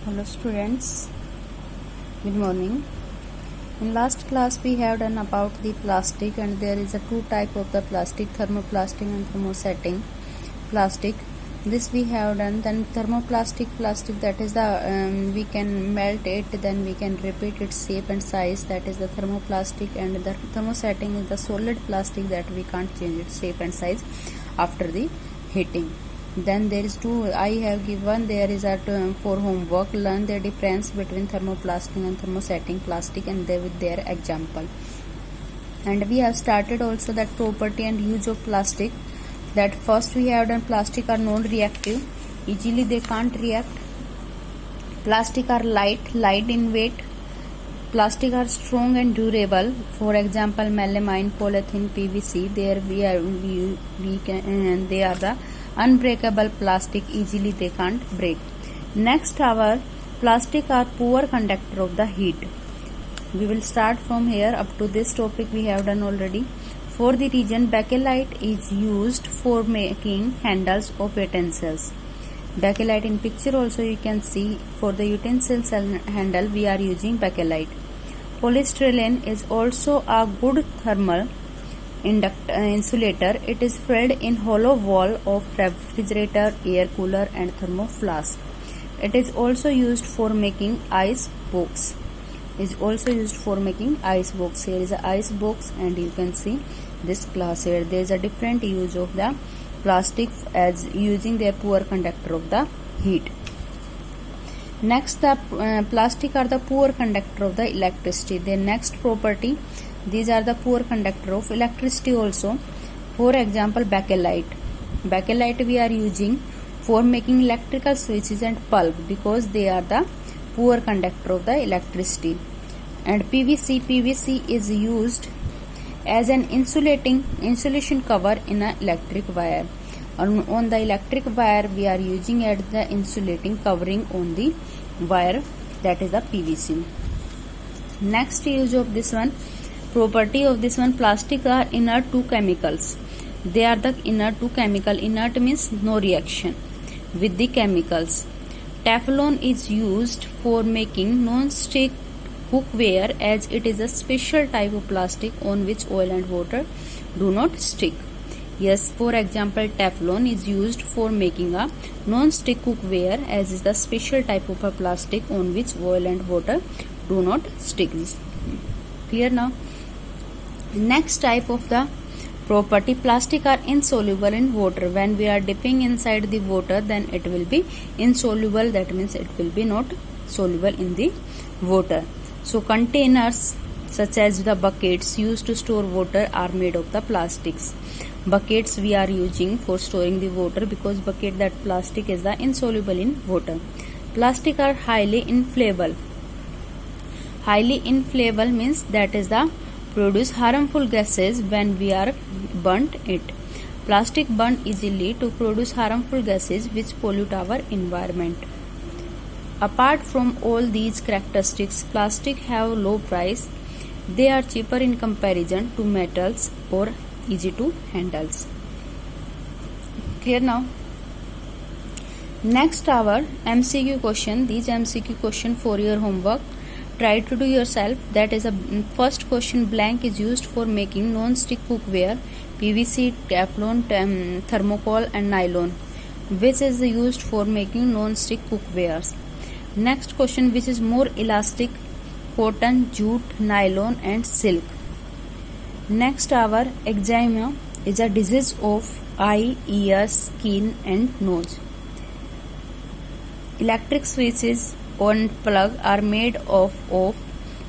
Hello students, good morning. In last class we have done about the plastic, and there is a two type of the plastic, thermoplastic and thermosetting plastic. This we have done. Then thermoplastic plastic, that is the we can melt it, then we can repeat its shape and size, that is the thermoplastic. And the thermosetting is the solid plastic that we can't change its shape and size after the heating. Then there is two I have given. There is a for homework. Learn the difference between thermoplastic and thermosetting plastic, and they with their example. And we have started also that property and use of plastic. That first we have done plastic are non-reactive, easily they can't react. Plastic are light in weight. Plastic are strong and durable. For example, melamine, polythene, PVC. There they are the unbreakable plastic, easily they can't break. Next, our plastic are poor conductor of the heat. We will start from here. Up to this topic we have done already. For the reason, bakelite is used for making handles of utensils. Bakelite in picture also you can see. For the utensils handle we are using bakelite. Polystyrene is also a good thermal insulator. It is filled in hollow wall of refrigerator, air cooler and thermoflask. It is also used for making ice box. Here is a ice box, and you can see this glass here. There is a different use of the plastic as using their poor conductor of the heat. Next, the plastic are the poor conductor of the electricity. Their next property, these are the poor conductor of electricity also. For example, bakelite. Bakelite we are using for making electrical switches and bulb, because they are the poor conductor of the electricity. And PVC is used as an insulation cover in an electric wire. On the electric wire we are using as the insulating covering on the wire, that is the PVC. Next use of this one, property of this one, plastic are inert to chemicals. They are the inert to chemical. Inert means no reaction with the chemicals. Teflon is used for making non-stick cookware, as it is a special type of plastic on which oil and water do not stick. Yes, for example, Teflon is used for making a non-stick cookware, as is the special type of a plastic on which oil and water do not stick. Clear now? Next type of the property, plastic are insoluble in water. When we are dipping inside the water, then it will be insoluble. That means it will be not soluble in the water. So containers such as the buckets used to store water are made of the plastics. Buckets we are using for storing the water, because bucket, that plastic is the insoluble in water. Plastic are highly inflammable. Highly inflammable means that is the produce harmful gases when we are burnt it. Plastic burn easily to produce harmful gases which pollute our environment. Apart from all these characteristics, plastic have low price. They are cheaper in comparison to metals or easy to handle. Clear now? Next, our MCQ question. These MCQ question for your homework. Try to do yourself. That is a first question, blank is used for making non-stick cookware, PVC, Teflon, thermocol and nylon. Which is used for making non-stick cookwares? Next question, which is more elastic, cotton, jute, nylon and silk? Next, our eczema is a disease of eye, ear, skin and nose. Electric switches on plug are made of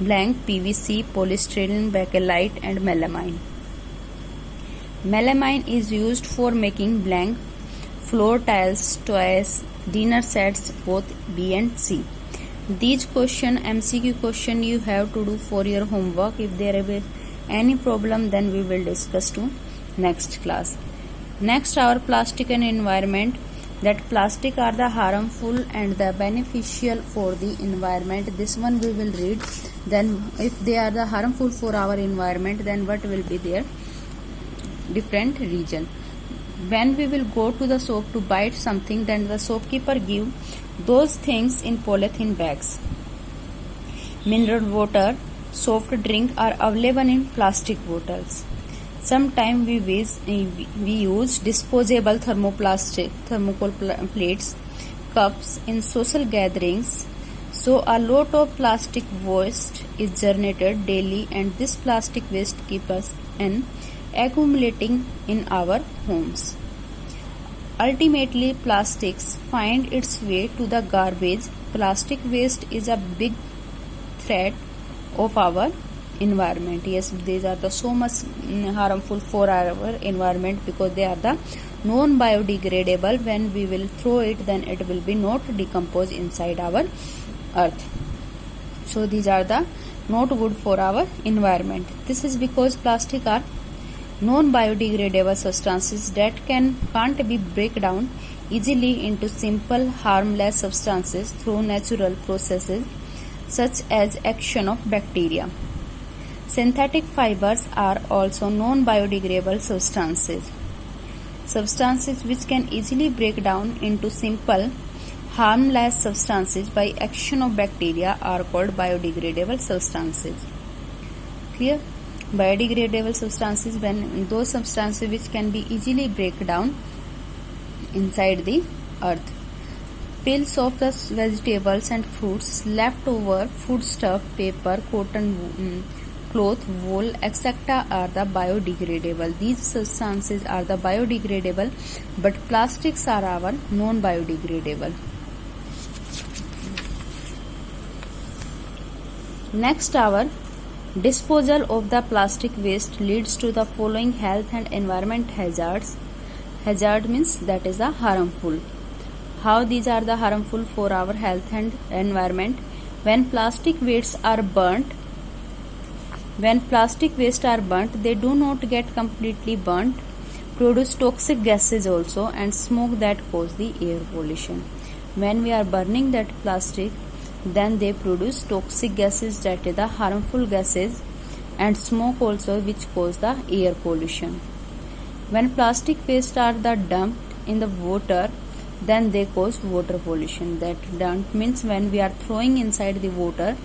blank, PVC, polystyrene, bakelite and melamine. Melamine is used for making blank, floor tiles, toys, dinner sets, both B and C. These question, MCQ question, you have to do for your homework. If there is any problem, then we will discuss to next class. Next, our plastic and environment. That plastic are the harmful and the beneficial for the environment. This one we will read. Then if they are the harmful for our environment, then what will be their different region? when we will go to the shop to buy something, then the shopkeeper give those things in polythene bags. Mineral water, soft drink are available in plastic bottles. Sometimes we use disposable thermocol plates, cups in social gatherings. So a lot of plastic waste is generated daily, and this plastic waste keeps us accumulating in our homes. Ultimately, plastics find its way to the garbage. Plastic waste is a big threat of our environment. Yes, these are the so much harmful for our environment because they are the non-biodegradable. When we will throw it, then it will be not decompose inside our earth. So these are the not good for our environment. This is because plastic are non-biodegradable substances that can't be break down easily into simple harmless substances through natural processes such as action of bacteria. Synthetic fibers are also non-biodegradable substances which can easily break down into simple harmless substances by action of bacteria are called biodegradable substances. Clear? Biodegradable substances, when those substances which can be easily break down inside the earth. Peels of the vegetables and fruits, leftover foodstuff, paper, cotton, cloth, wool, etc. are the biodegradable. These substances are the biodegradable, but plastics are our non-biodegradable. Next, our disposal of the plastic waste leads to the following health and environment hazards. Hazard means that is the harmful. How these are the harmful for our health and environment? When plastic wastes are burnt, they do not get completely burnt, produce toxic gases also, and smoke that cause the air pollution. When we are burning that plastic, then they produce toxic gases, that is the harmful gases, and smoke also, which cause the air pollution. When plastic waste are dumped in the water, then they cause water pollution. That dump means when we are throwing inside the water,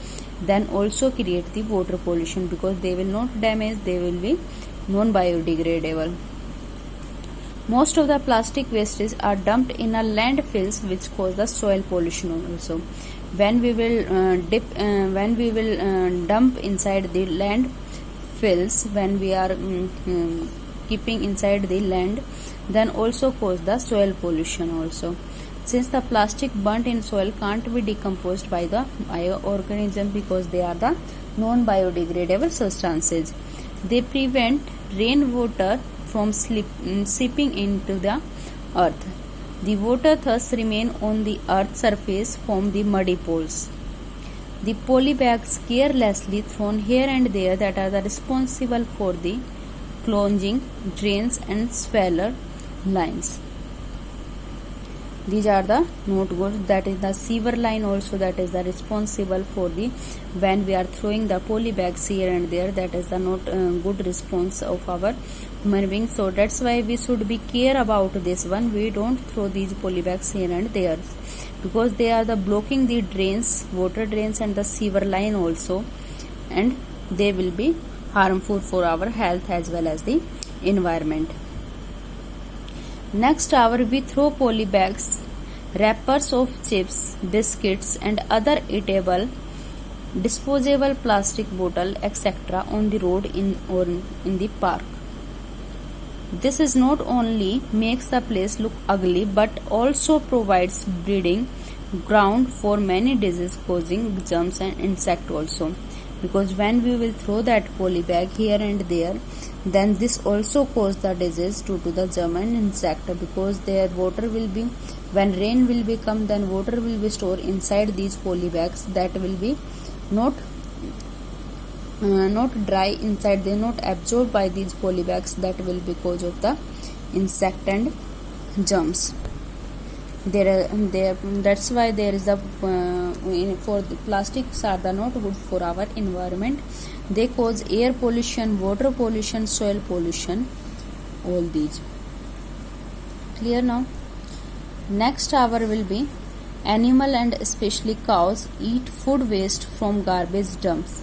then also create the water pollution because they will not damage, they will be non-biodegradable. Most of the plastic wastes are dumped in a landfills, which cause the soil pollution also. When we will dump inside the landfills, when we are keeping inside the land, then also cause the soil pollution also. Since the plastic burnt in soil can't be decomposed by the bioorganism because they are the non-biodegradable substances. They prevent rainwater from seeping into the earth. The water thus remain on the earth's surface from the muddy pools. The polybags carelessly thrown here and there that are responsible for the clogging drains and sewer lines. These are the not good. That is the sewer line also, that is the responsible for the when we are throwing the polybags here and there, that is the not good response of our human beings. So that's why we should be care about this one. We don't throw these polybags here and there because they are the blocking the drains, water drains, and the sewer line also, and they will be harmful for our health as well as the environment. Next, we throw polybags, wrappers of chips, biscuits, and other eatable, disposable plastic bottle, etc. on the road or in the park. This is not only makes the place look ugly, but also provides breeding ground for many disease causing germs and insect also. Because when we will throw that polybag here and there, then this also cause the disease due to the germ and insect, because their water will be, when rain will be come, then water will be stored inside these polybags, that will be not dry inside, they not absorbed by these polybags, that will be cause of the insect and germs. That's why there is a for the plastics are not good for our environment. They cause air pollution, water pollution, soil pollution, all these. Clear now? Next hour will be animal and especially cows eat food waste from garbage dumps.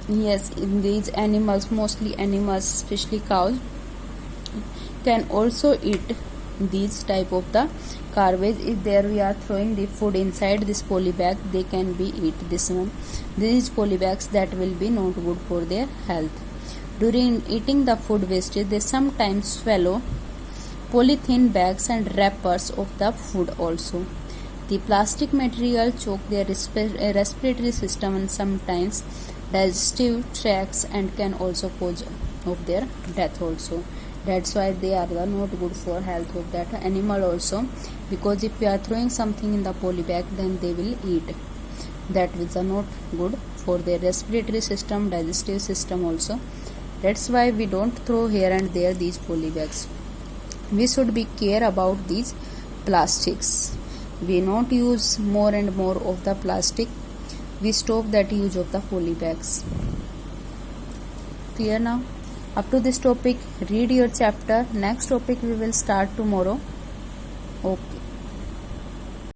Yes, in these animals, mostly animals, especially cows, can also eat these type of the garbage. If there we are throwing the food inside this poly bag, they can be eat this one. These poly bags that will be not good for their health. During eating the food wastage, they sometimes swallow polythene bags and wrappers of the food also. The plastic material choke their respiratory system and sometimes digestive tracts and can also cause of their death also. That's why they are not good for health of that animal also, because if we are throwing something in the poly bag, then they will eat. That is not good for their respiratory system, digestive system also. That's why we don't throw here and there these poly bags. We should be care about these plastics. We not use more and more of the plastic. We stop that use of the poly bags. Clear now? Up to this topic, read your chapter. Next topic we will start tomorrow. Okay.